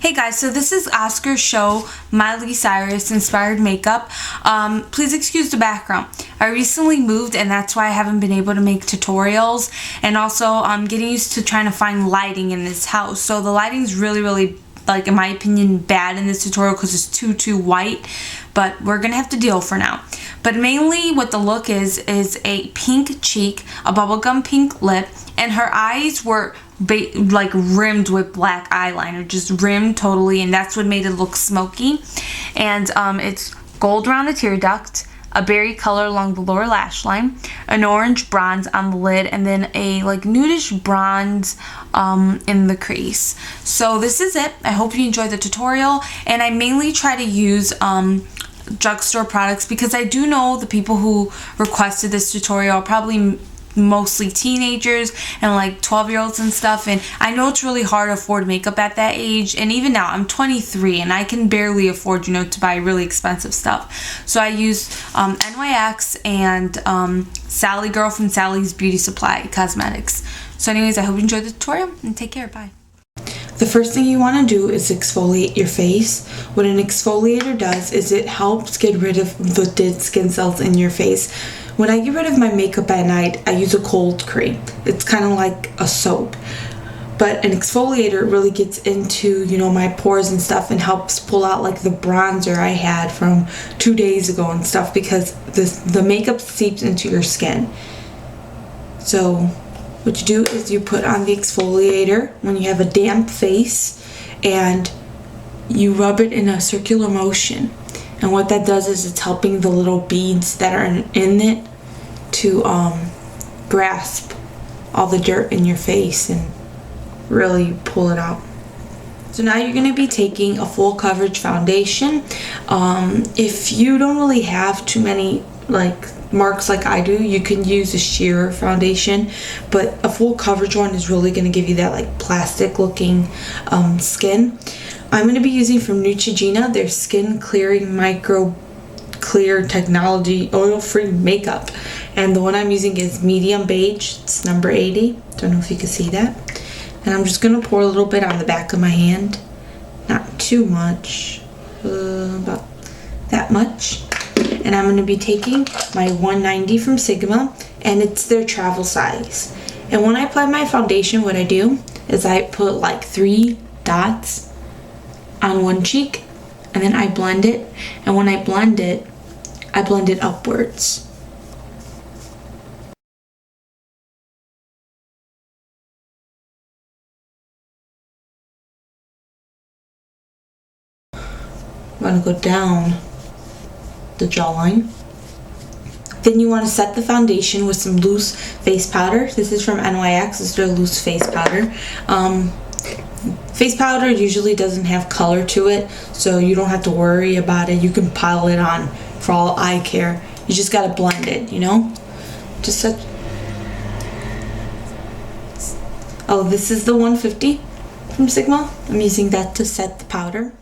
Hey guys, so this is Oscar's show, Miley Cyrus inspired makeup. Please excuse the background. I recently moved and that's why I haven't been able to make tutorials, and also I'm getting used to trying to find lighting in this house. So the lighting's really like, in my opinion, bad in this tutorial because it's too white, but we're gonna have to deal for now. But mainly what the look is a pink cheek, a bubblegum pink lip, and her eyes were like rimmed with black eyeliner, just rimmed totally, and that's what made it look smoky. And it's gold around the tear duct, a berry color along the lower lash line, an orange bronze on the lid, and then a like nudish bronze in the crease. So this is it. I hope you enjoyed the tutorial, and I mainly try to use drugstore products because I do know the people who requested this tutorial are probably mostly teenagers and like 12-year-olds and stuff, and I know it's really hard to afford makeup at that age, and even now I'm 23 and I can barely afford, you know, to buy really expensive stuff. So I use NYX and Sally Girl from Sally's Beauty Supply Cosmetics. So anyways, I hope you enjoyed the tutorial and take care. Bye. The first thing you want to do is exfoliate your face. What an exfoliator does is it helps get rid of the dead skin cells in your face. When I get rid of my makeup at night, I use a cold cream. It's kind of like a soap. But an exfoliator really gets into, you know, my pores and stuff and helps pull out like the bronzer I had from 2 days ago and stuff, because the makeup seeps into your skin. So what you do is you put on the exfoliator when you have a damp face and you rub it in a circular motion. And what that does is it's helping the little beads that are in it to grasp all the dirt in your face and really pull it out. So now you're going to be taking a full coverage foundation. If you don't really have too many like marks like I do, you can use a sheer foundation, but a full coverage one is really going to give you that like plastic looking skin. I'm going to be using from Neutrogena their skin clearing micro clear technology oil free makeup, and the one I'm using is medium beige. It's number 80. Don't know if you can see that. And I'm just going to pour a little bit on the back of my hand, not too much, about that much. And I'm going to be taking my 190 from Sigma, and it's their travel size. And when I apply my foundation, what I do is I put like 3 dots on one cheek, and then I blend it. And when I blend it upwards. I'm going to go down the jawline. Then you want to set the foundation with some loose face powder. This is from NYX. This is their loose face powder. Face powder usually doesn't have color to it, so you don't have to worry about it. You can pile it on for all I care. You just gotta blend it, you know? Just such. Oh, this is the 150 from Sigma. I'm using that to set the powder.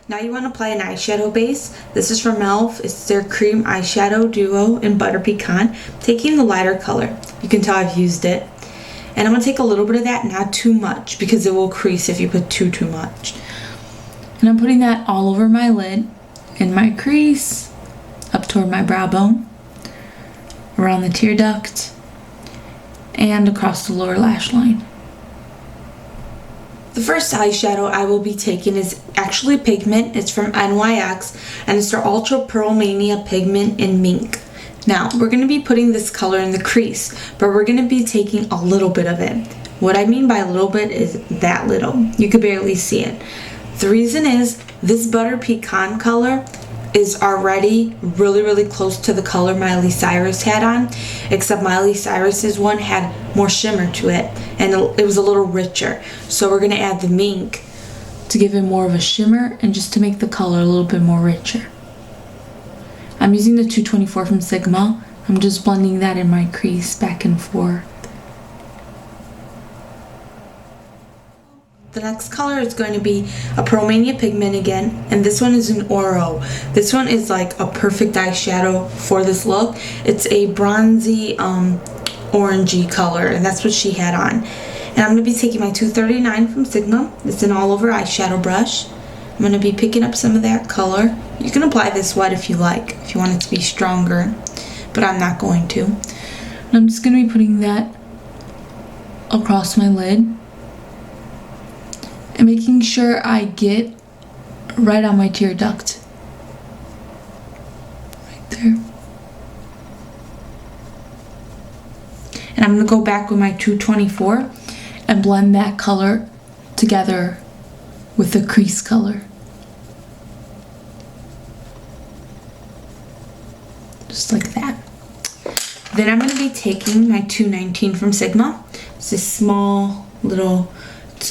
Now you want to apply an eyeshadow base. This is from E.L.F. It's their Creme Eyeshadow Duo in Butterpecan. Taking the lighter color. You can tell I've used it. And I'm going to take a little bit of that, not too much, because it will crease if you put too much. And I'm putting that all over my lid, in my crease, up toward my brow bone, around the tear duct, and across the lower lash line. The first eyeshadow I will be taking is actually Pigment. It's from NYX, and it's their Ultra Pearl Mania Pigment in Mink. Now, we're going to be putting this color in the crease, but we're going to be taking a little bit of it. What I mean by a little bit is that little. You could barely see it. The reason is this Butterpecan color is already really close to the color Miley Cyrus had on, except Miley Cyrus's one had more shimmer to it, and it was a little richer. So we're going to add the Mink to give it more of a shimmer and just to make the color a little bit more richer. I'm using the 224 from Sigma. I'm just blending that in my crease back and forth. The next color is going to be a Pearl Mania Pigment again, and this one is an Oro. This one is like a perfect eyeshadow for this look. It's a bronzy orangey color, and that's what she had on. And I'm going to be taking my 239 from Sigma. It's an all over eyeshadow brush. I'm going to be picking up some of that color. You can apply this wet if you like, if you want it to be stronger, but I'm not going to. And I'm just going to be putting that across my lid and making sure I get right on my tear duct. Right there. And I'm going to go back with my 224 and blend that color together with the crease color. Just like that. Then I'm going to be taking my 219 from Sigma. It's this small little,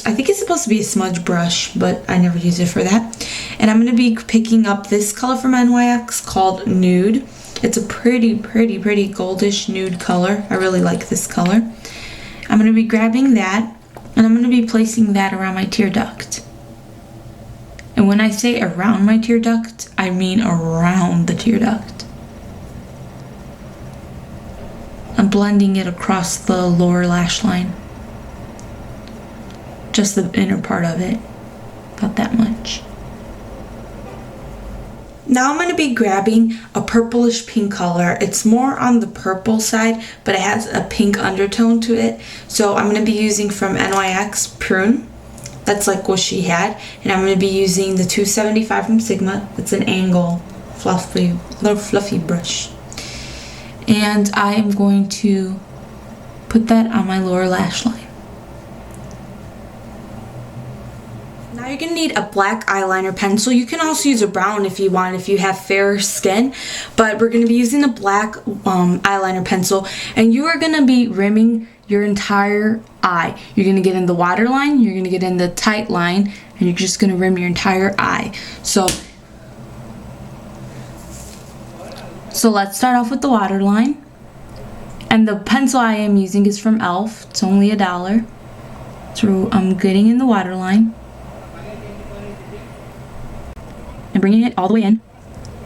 I think it's supposed to be a smudge brush, but I never use it for that. And I'm going to be picking up this color from NYX called Nude. It's a pretty goldish nude color. I really like this color. I'm going to be grabbing that, and I'm going to be placing that around my tear duct. And when I say around my tear duct, I mean around the tear duct. I'm blending it across the lower lash line. Just the inner part of it. About that much. Now I'm going to be grabbing a purplish pink color. It's more on the purple side, but it has a pink undertone to it. So I'm going to be using from NYX Prune. That's like what she had. And I'm going to be using the 275 from Sigma. It's an angle, little fluffy brush. And I am going to put that on my lower lash line. Now you're going to need a black eyeliner pencil. You can also use a brown if you want, if you have fair skin. But we're going to be using a black eyeliner pencil. And you are going to be rimming your entire eye. You're going to get in the waterline, you're going to get in the tight line, and you're just going to rim your entire eye. So let's start off with the waterline. And the pencil I am using is from E.L.F. It's only $1. So I'm getting in the waterline and bringing it all the way in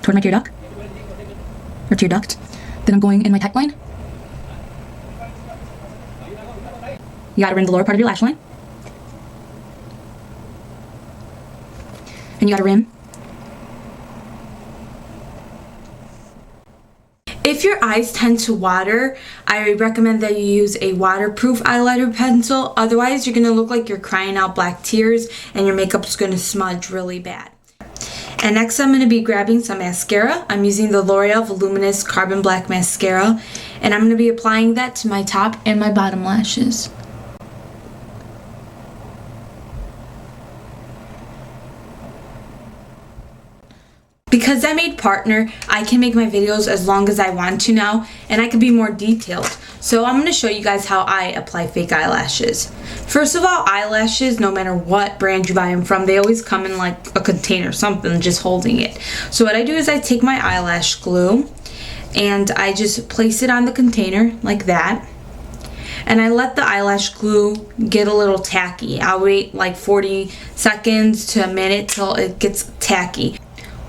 toward my tear duct, or tear duct. Then I'm going in my tight line. You gotta rim the lower part of your lash line. And you gotta rim. If your eyes tend to water, I recommend that you use a waterproof eyeliner pencil. Otherwise, you're gonna look like you're crying out black tears and your makeup's gonna smudge really bad. And next I'm going to be grabbing some mascara. I'm using the L'Oreal Voluminious Carbon Black Mascara. And I'm going to be applying that to my top and my bottom lashes. Because I made partner, I can make my videos as long as I want to now, and I can be more detailed. So I'm going to show you guys how I apply fake eyelashes. First of all, eyelashes, no matter what brand you buy them from, they always come in like a container, something just holding it. So what I do is I take my eyelash glue and I just place it on the container like that. And I let the eyelash glue get a little tacky. I'll wait like 40 seconds to a minute till it gets tacky.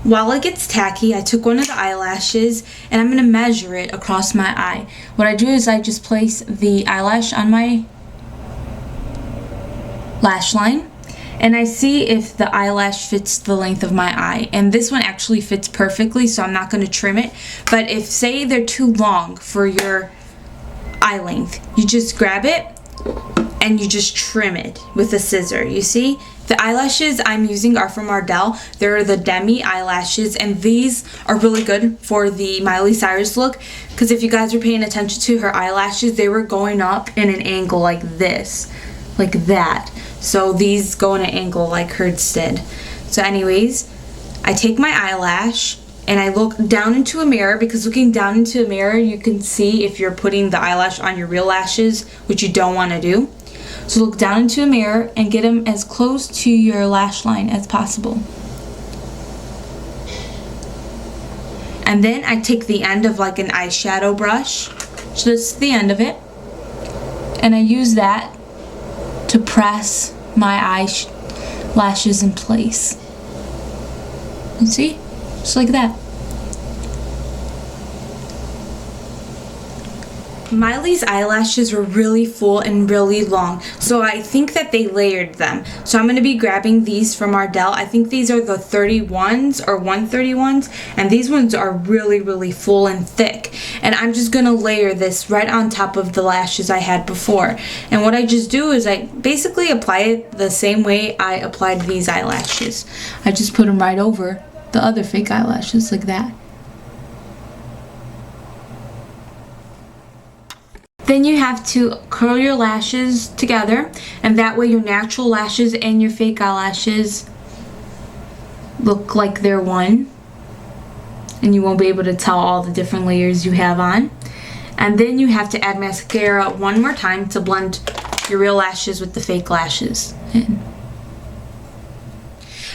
While it gets tacky, I took one of the eyelashes and I'm going to measure it across my eye. What I do is I just place the eyelash on my lash line and I see if the eyelash fits the length of my eye. And this one actually fits perfectly, so I'm not going to trim it. But if, say, they're too long for your eye length, you just grab it and you just trim it with a scissor. You see? The eyelashes I'm using are from Ardell. They're the Demi eyelashes, and these are really good for the Miley Cyrus look, because if you guys were paying attention to her eyelashes, they were going up in an angle like this, like that. So these go in an angle like hers did. So anyways, I take my eyelash and I look down into a mirror, because looking down into a mirror, you can see if you're putting the eyelash on your real lashes, which you don't want to do. So look down into a mirror and get them as close to your lash line as possible. And then I take the end of like an eyeshadow brush, just the end of it, and I use that to press my eyelashes in place. You see? Just like that. Miley's eyelashes were really full and really long, so I think that they layered them. So I'm going to be grabbing these from Ardell. I think these are the 31s or 131s, and these ones are really full and thick. And I'm just going to layer this right on top of the lashes I had before. And what I just do is I basically apply it the same way I applied these eyelashes. I just put them right over the other fake eyelashes like that. Then you have to curl your lashes together, and that way your natural lashes and your fake eyelashes look like they're one, and you won't be able to tell all the different layers you have on. And then you have to add mascara one more time to blend your real lashes with the fake lashes in.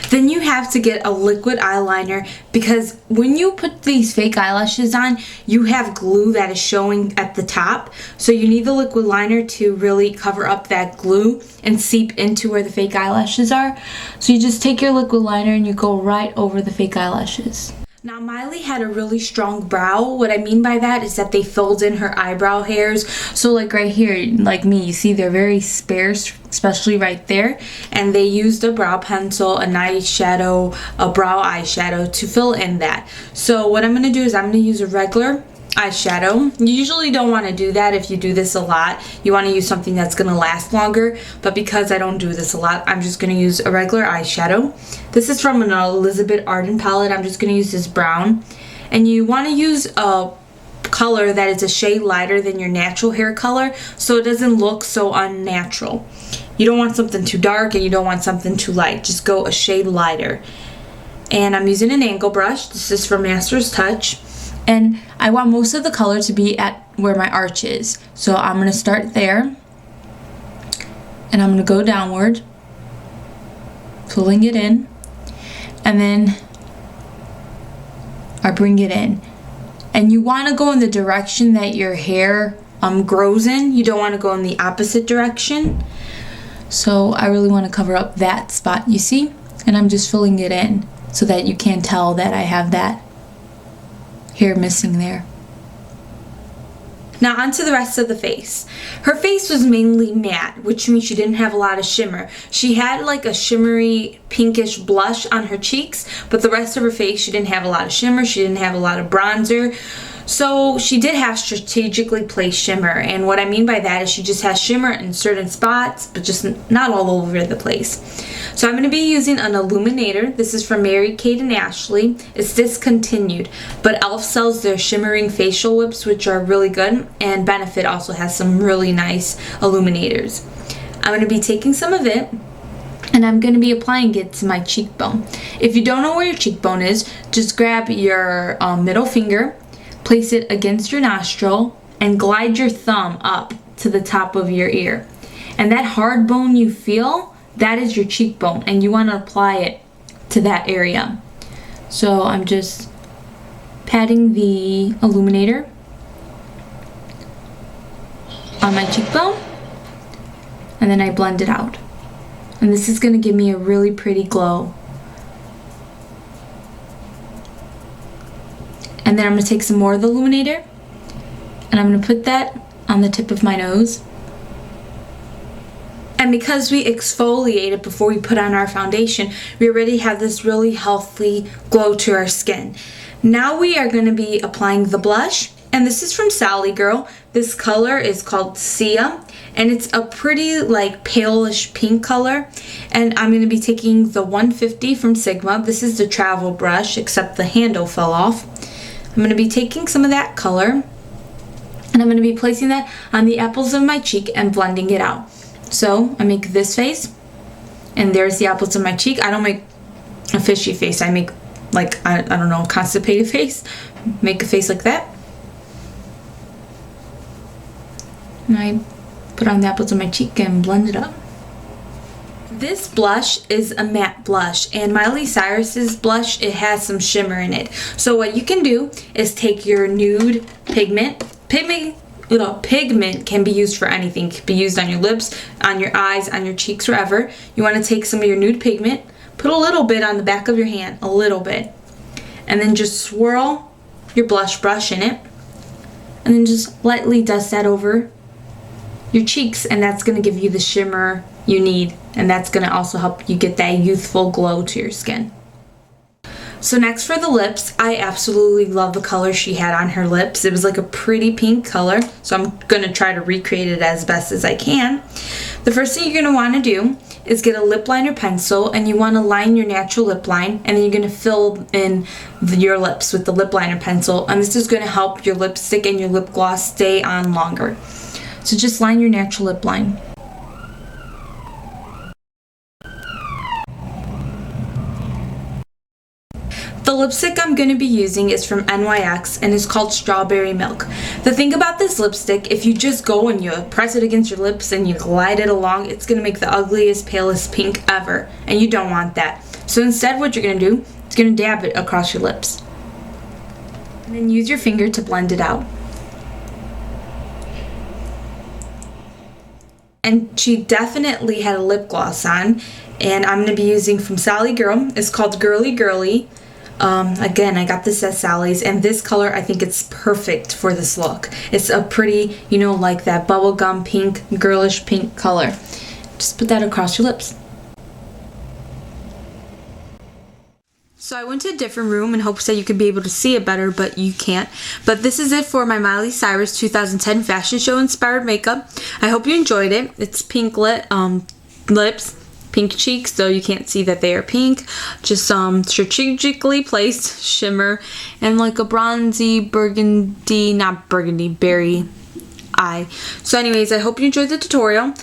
Then you have to get a liquid eyeliner, because when you put these fake eyelashes on, you have glue that is showing at the top. So you need the liquid liner to really cover up that glue and seep into where the fake eyelashes are. So you just take your liquid liner and you go right over the fake eyelashes. Now, Miley had a really strong brow. What I mean by that is that they filled in her eyebrow hairs. So like right here, like me, you see they're very sparse, especially right there. And they used a brow pencil, an eyeshadow, a brow eyeshadow to fill in that. So what I'm going to do is I'm going to use a regular eyeshadow. You usually don't want to do that if you do this a lot. You want to use something that's going to last longer, but because I don't do this a lot, I'm just going to use a regular eyeshadow. This is from an Elizabeth Arden palette. I'm just going to use this brown, and you want to use a color that is a shade lighter than your natural hair color so it doesn't look so unnatural. You don't want something too dark and you don't want something too light. Just go a shade lighter. And I'm using an angle brush. This is from Master's Touch. And I want most of the color to be at where my arch is. So I'm going to start there. And I'm going to go downward, pulling it in. And then I bring it in. And you want to go in the direction that your hair grows in. You don't want to go in the opposite direction. So I really want to cover up that spot, you see? And I'm just filling it in so that you can't tell that I have that hair missing there. Now onto the rest of the face. Her face was mainly matte, which means she didn't have a lot of shimmer. She had like a shimmery pinkish blush on her cheeks, but the rest of her face, she didn't have a lot of shimmer. She didn't have a lot of bronzer. So she did have strategically placed shimmer, and what I mean by that is she just has shimmer in certain spots, but just not all over the place. So I'm going to be using an illuminator. This is from Mary-Kate and Ashley. It's discontinued, but E.L.F sells their shimmering facial whips, which are really good, and Benefit also has some really nice illuminators. I'm going to be taking some of it, and I'm going to be applying it to my cheekbone. If you don't know where your cheekbone is, just grab your middle finger, place it against your nostril, and glide your thumb up to the top of your ear. And that hard bone you feel, that is your cheekbone, and you want to apply it to that area. So I'm just patting the illuminator on my cheekbone, and then I blend it out. And this is going to give me a really pretty glow. And then I'm going to take some more of the illuminator, and I'm going to put that on the tip of my nose. And because we exfoliated before we put on our foundation, we already have this really healthy glow to our skin. Now we are going to be applying the blush, and this is from Sally Girl. This color is called Sia, and it's a pretty like palish pink color. And I'm going to be taking the 150 from Sigma. This is the travel brush, except the handle fell off. I'm going to be taking some of that color, and I'm going to be placing that on the apples of my cheek and blending it out. So I make this face, and there's the apples of my cheek. I don't make a fishy face. I make like, I don't know, a constipated face. Make a face like that. And I put on the apples of my cheek and blend it up. This blush is a matte blush, and Miley Cyrus's blush, it has some shimmer in it. So what you can do is take your nude pigment. Pigment can be used for anything. It can be used on your lips, on your eyes, on your cheeks, wherever. You want to take some of your nude pigment, put a little bit on the back of your hand, a little bit, and then just swirl your blush brush in it, and then just lightly dust that over your cheeks, and that's going to give you the shimmer you need, and that's going to also help you get that youthful glow to your skin. So next for the lips, I absolutely love the color she had on her lips. It was like a pretty pink color, so I'm going to try to recreate it as best as I can. The first thing you're going to want to do is get a lip liner pencil, and you want to line your natural lip line, and then you're going to fill in your lips with the lip liner pencil, and this is going to help your lipstick and your lip gloss stay on longer. So just line your natural lip line. The lipstick I'm going to be using is from NYX and is called Strawberry Milk. The thing about this lipstick, if you just go and you press it against your lips and you glide it along, it's going to make the ugliest, palest pink ever, and you don't want that. So instead what you're going to do is going to dab it across your lips. And then use your finger to blend it out. And she definitely had a lip gloss on, and I'm going to be using from Sally Girl. It's called Girly Girly. Again, I got this at Sally's, and this color, I think it's perfect for this look. It's a pretty, you know, like that bubblegum pink, girlish pink color. Just put that across your lips. So I went to a different room in hopes that you could be able to see it better, but you can't. But this is it for my Miley Cyrus 2010 fashion show inspired makeup. I hope you enjoyed it. It's pink lips, pink cheeks, though you can't see that they are pink. Just strategically placed shimmer and like a bronzy burgundy, not burgundy, berry eye. So anyways, I hope you enjoyed the tutorial.